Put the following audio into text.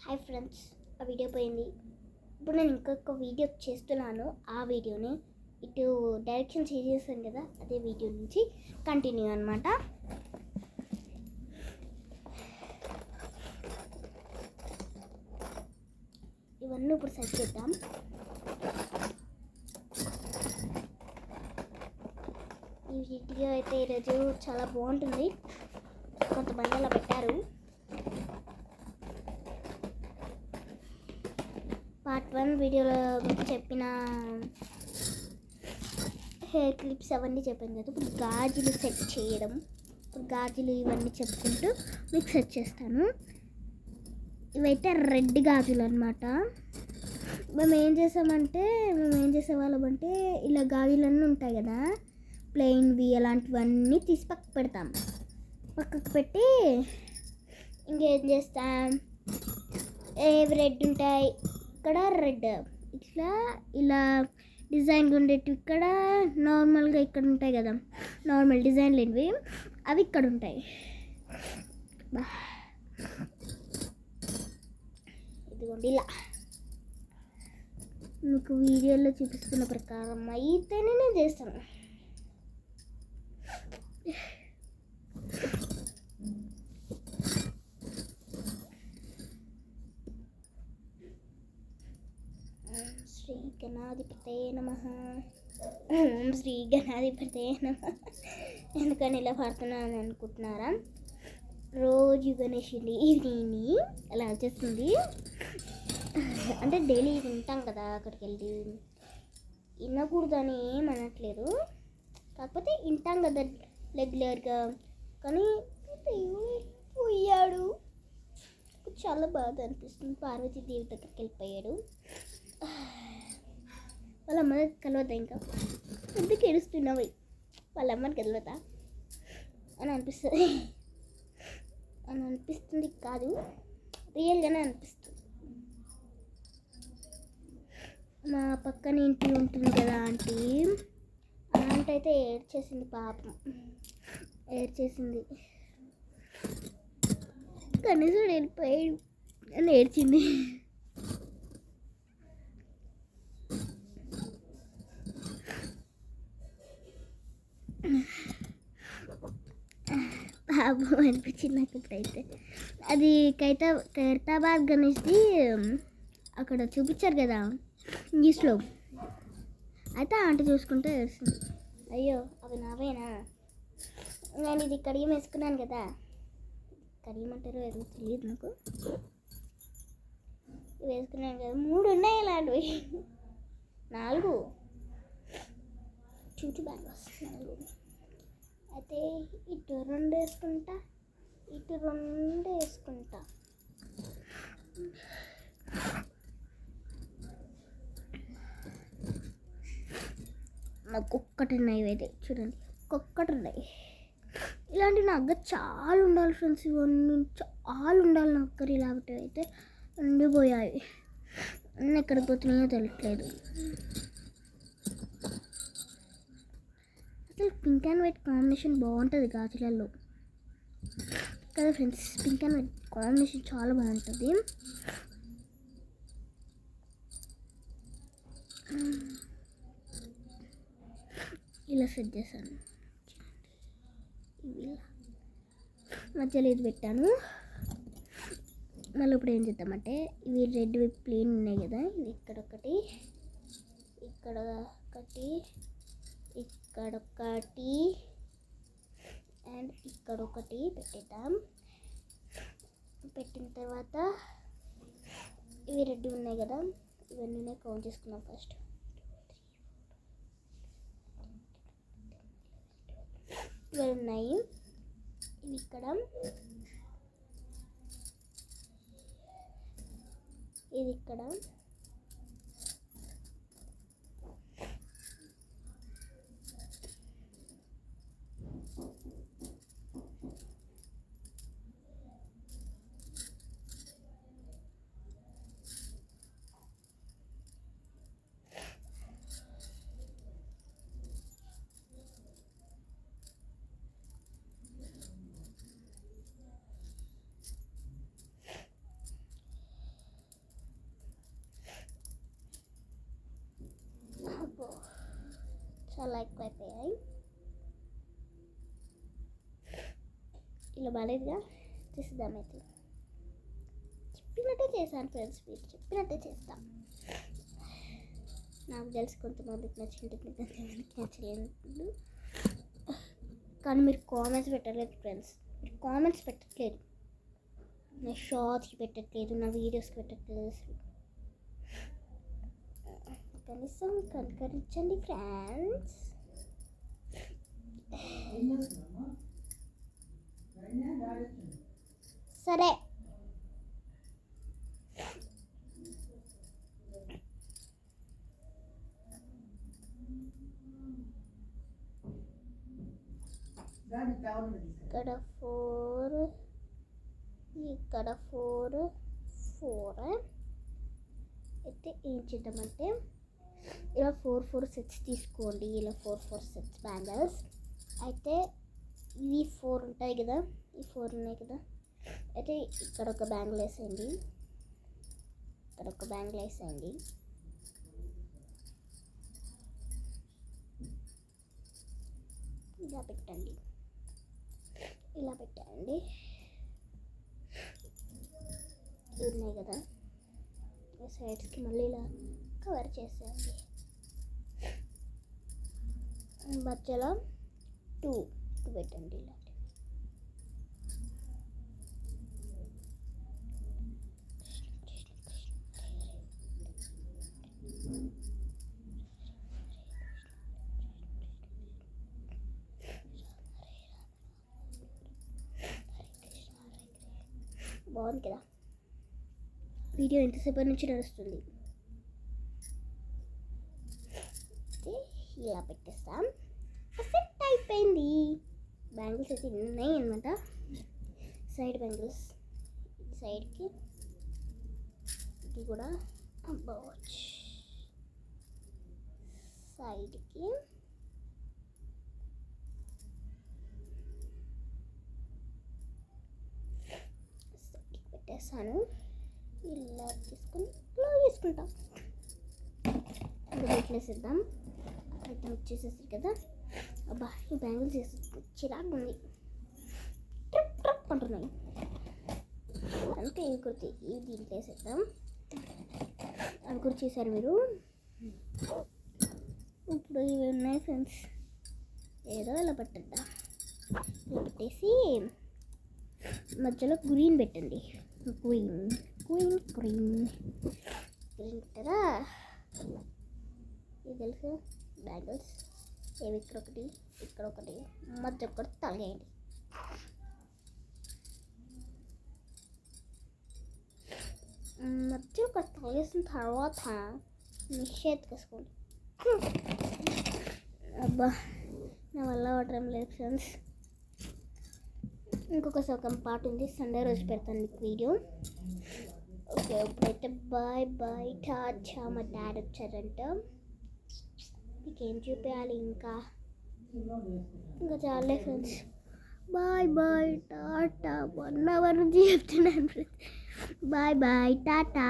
Hi friends, ఆ video పోయింది. ఇప్పుడు నేను ఇంకొక వీడియో చేస్తున్నాను. ఆ వీడియోని ఇటు డైరెక్షన్ చేసేసాను కదా, అదే వీడియో నుంచి కంటిన్యూ అనమాట. ఇవన్నీ ఇప్పుడు సెట్ చేద్దాం. ఈ వీడియో అయితే ఈరోజు చాలా బాగుంటుంది. కొంతమంది అలా పెట్టారు. పార్ట్ 1 వీడియోలో మీకు చెప్పిన హెయిర్ క్లిప్స్ అవన్నీ చెప్పాను కదా. ఇప్పుడు గాజులు సెట్ చేయడం, ఇప్పుడు గాజులు ఇవన్నీ చెప్పుకుంటూ మీకు సెట్ చేస్తాను. ఇవైతే రెడ్ గాజులు అనమాట. మేము ఏం చేసేవాళ్ళమంటే ఇలా గాజులన్నీ ఉంటాయి కదా, ప్లెయిన్వి అలాంటివన్నీ తీసి పక్కకు పెట్టి ఇంకేం చేస్తాం, ఏవి రెడ్ ఉంటాయి ఇక్కడ రెడ్, ఇట్లా ఇలా డిజైన్గా ఉండేవి ఇక్కడ నార్మల్గా ఇక్కడ ఉంటాయి కదా, నార్మల్ డిజైన్ లేనివి అవి ఇక్కడ ఉంటాయి. ఇదిగోండి ఇలా మీకు వీడియోలో చూపిస్తున్న ప్రకారం అయితేనే నేను చేస్తాను. శ్రీ గణాధిపతయే నమః. ఓం శ్రీ గణాధిపతయే నమః. ఎందుకని ఇలా పాడుతున్నాను అనుకుంటున్నారా? రోజు గణేషుని ఈవినింగ్ని అలా వచ్చేస్తుంది. అంటే డైలీ వింటాం కదా, అక్కడికి వెళ్ళి వినకూడదని ఏం అనట్లేదు, కాకపోతే వింటాం కదా రెగ్యులర్గా. కానీ పోయాడు, చాలా బాధ అనిపిస్తుంది. పార్వతీదేవి దగ్గరికి వెళ్ళిపోయాడు. వాళ్ళ అమ్మ కలవద్దా, ఇంకా ఎందుకు ఏడుస్తున్నావు, వాళ్ళ అమ్మని కలవద్దా అని అనిపిస్తుంది కాదు, రియల్గానే అనిపిస్తుంది. మా పక్కన ఇంటి ఉంటుంది కదా ఆంటీ అయితే ఏడ్చేసింది, పాపం ఏడ్చేసింది. కనీసం వెళ్ళిపోయాడు అని ఏడ్చింది. పాపం అనిపించింది నాకు ఇప్పుడైతే. అది ఖైరతాబాద్ గణేష్ది అక్కడ చూపించారు కదా న్యూస్లో, అయితే ఆంటీ చూసుకుంటే ఏడుస్తుంది. అయ్యో అవి నావేనా, నేను ఇది కడియం వేసుకున్నాను కదా, కడియమంటారో ఏదో తెలియదు నాకు, ఇవి వేసుకున్నాను కదా. 3 ఉన్నాయి ఇలాంటివి, 4 చూచు బ్యాంగిల్స్ 4. అయితే ఇటు 2 వేసుకుంటా, ఇటు 2 వేసుకుంటా. నాకు ఒక్కటి ఉన్నాయి, ఇవైతే చూడండి ఒక్కటి ఉన్నాయి. ఇలాంటివి నా దగ్గర చాలా ఉండాలి ఫ్రెండ్స్, ఇవన్నీ చాలా ఉండాలి నా దగ్గర. ఇలాంటివి అయితే ఉండిపోయాయి, అన్నీ ఎక్కడికి పోతున్నాయో తెలియట్లేదు. అసలు పింక్ అండ్ వైట్ కాంబినేషన్ బాగుంటుంది గాజులలో కదా friends. Pink and white combination చాలా బాగుంటుంది. ఇలా సెట్ చేశాను, ఇలా మధ్యలో ఇది పెట్టాను. మళ్ళీ ఇప్పుడు ఏం చేద్దామంటే, ఇవి రెడ్ ప్లేన్ ఉన్నాయి కదా, ఇది ఇక్కడొకటి, ఇక్కడొకటి, ఇక్కడొకటి అండ్ ఇక్కడొకటి పెట్టేద్దాం. పెట్టిన తర్వాత ఇవి రెడ్ ఉన్నాయి కదా, ఇవన్నీ కౌంట్ చేసుకున్నాం. ఫస్ట్ ఇవి ఉన్నాయి, ఇవి ఇక్కడ, ఇది ఇక్కడ, చాలా ఎక్కువైపోయాయి. ఇలా బాగాలేదుగా, తీసిద్దామైతే. చెప్పినట్టే చేశాను ఫ్రెండ్స్, మీరు చెప్పినట్టే చేస్తాం. నాకు తెలిసి కొంతమందికి నచ్చింటుంది, కొంతమందికి నచ్చలేదు. కానీ మీరు కామెంట్స్ పెట్టలేదు ఫ్రెండ్స్, మీరు కామెంట్స్ పెట్టట్లేదు, నా షార్ట్స్కి పెట్టట్లేదు, నా వీడియోస్కి పెట్టట్లేదు. కనీసం కనకరించండి ఫ్రెండ్స్. సరే, ఇక్కడ 4, ఇక్కడ 4 అయితే ఏం చేద్దామంటే, ఇలా 4 సెట్స్ తీసుకోండి. ఇలా 4 సెట్స్ బ్యాంగిల్స్. అయితే ఇవి 4 ఉంటాయి కదా, ఈ 4 ఉన్నాయి కదా. అయితే ఇక్కడ ఒక బ్యాంగిల్ వేసేయండి, ఇక్కడ ఒక బ్యాంగిల్ వేసేయండి. ఇలా పెట్టండి, ఇలా పెట్టండి. ఉన్నాయి కదా, ఈ సైడ్స్కి మళ్ళీ ఇలా కవర్ చేసేయండి. మధ్యలో 2 పెట్టండి. ఇలా బాగుంది కదా. వీడియో ఎంతసేపటి నుంచి నడుస్తుంది. ఇలా పెట్టేస్తాం. సెట్ అయిపోయింది. బ్యాంగిల్స్ అయితే ఉన్నాయి అన్నమాట. సైడ్ బ్యాంగిల్స్ సైడ్కి, ఇది కూడా అబ్బవచ్చు సైడ్కి. పెట్టేస్తాను. ఇలా తీసుకొని ఇలా చేసుకుంటాం. వేసేద్దాం. అయితే వచ్చేసేసి కదా. అబ్బా, ఈ బ్యాంగిల్స్ చేసి చిరాకు ఉంది, ట్రిప్ ట్రిప్ అంటున్నాయి. అంటే ఇవి కుర్తి, ఇవి దీంట్లో వేసేద్దాం. అవి కూడా చేశారు మీరు. ఇప్పుడు ఇవి ఉన్నాయి ఫ్రెండ్స్, ఏదో ఇలా పెట్టద్దా. ఇలా పెట్టేసి మధ్యలో గ్రీన్ పెట్టండి. గ్రీన్ గ్రీన్ గ్రీన్ గ్రీన్ పెట్టరా. ఇది తెలుసు బ్యాంగిల్స్ ఏవి, ఇక్కడ ఒకటి, ఇక్కడ ఒకటి, మధ్య ఒకటి తలగేయండి. మధ్య ఒకటి తలగేసిన తర్వాత మీ చేతికి వేసుకోండి. అబ్బా, నా వల్ల అవటం లేదు ఫ్రెండ్స్. ఇంకొక సగం పార్ట్ ఉంది, సండే రోజు పెడతాను మీకు వీడియో. ఓకే, ఇప్పుడైతే బాయ్ బాయ్, టాటా. మా డాడీ వచ్చారంట, మీకేం చూపించాలి ఇంకా చాలే ఫ్రెండ్స్. బాయ్ బాయ్, టాటా. 1 hour నుంచి చెప్తున్నాను ఫ్రెండ్స్. Bye bye, Tata.